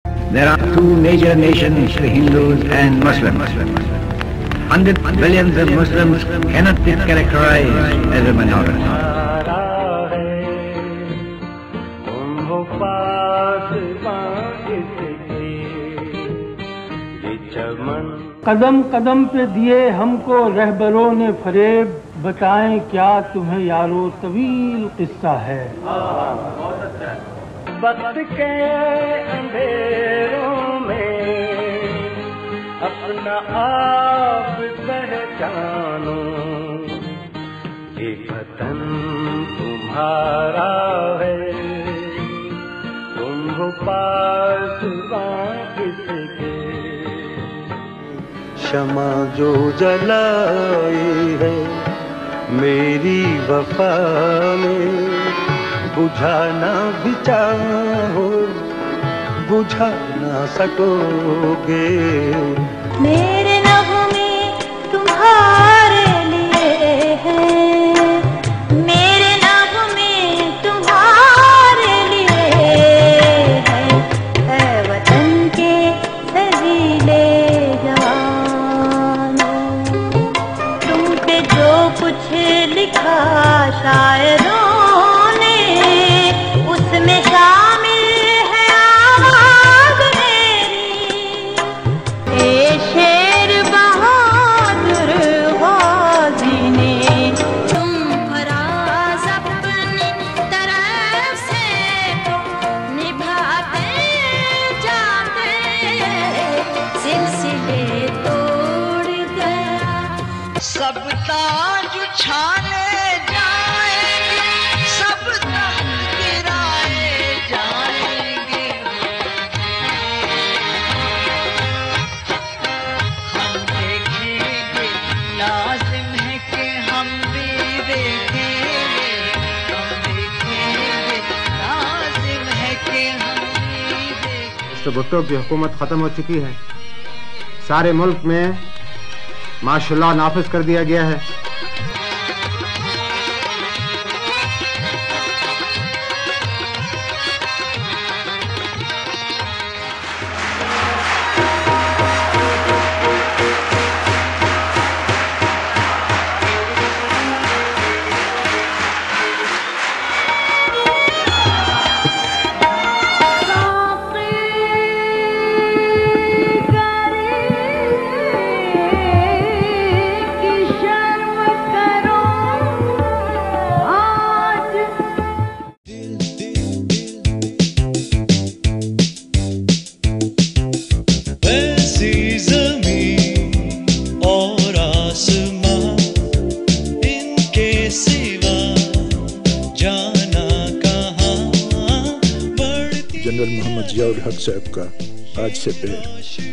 There are two major nations, the Hindus and Muslims. 100 billions of Muslims cannot be characterized as a minority. कदम कदम पे दिए हमको रहबरों ने फरेब, बताएं क्या तुम्हें यारो तवील किस्सा है। वक्त के अंधेरों में अपना आप पहचानो, ये वतन तुम्हारा है, तुम हो पासवां किसके। क्षमा जो जलाई है मेरी वफा में, बुझाना भी चाहो बुझा ना सकोगे। मेरे नगमे तुम्हारे लिए हैं, मेरे नगमे तुम्हारे लिए हैं, ऐ वतन के सजीले जवानों, तुम पे जो कुछ लिखा शायरों ने, उसमें शामिल है आवाज़ मेरी। ए शेर बहादुर गाज़ी ने, तुम फराज़ अपनी तरफ से निभाते जाते, सिलसिले तोड़ गया। सब ताज उछाले जाएंगे, सब तख्त गिराए जाएंगे, हम देखेंगे, लाजिम है कि हम भी देखेंगे, हम देखेंगे, लाजिम है कि हम भी देखेंगे। तो भुट्टो की हुकूमत खत्म हो चुकी है, सारे मुल्क में माशाअल्लाह नाफिज कर दिया गया है। जनरल मोहम्मद जियाउल हक साहब का आज से पहले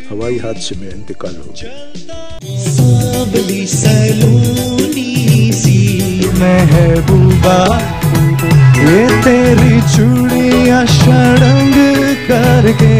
हवाई हादसे में इंतकाल हो गया। सावली सलोनी सी महबूबा, ये तेरी चूड़ियां शड़ंग करके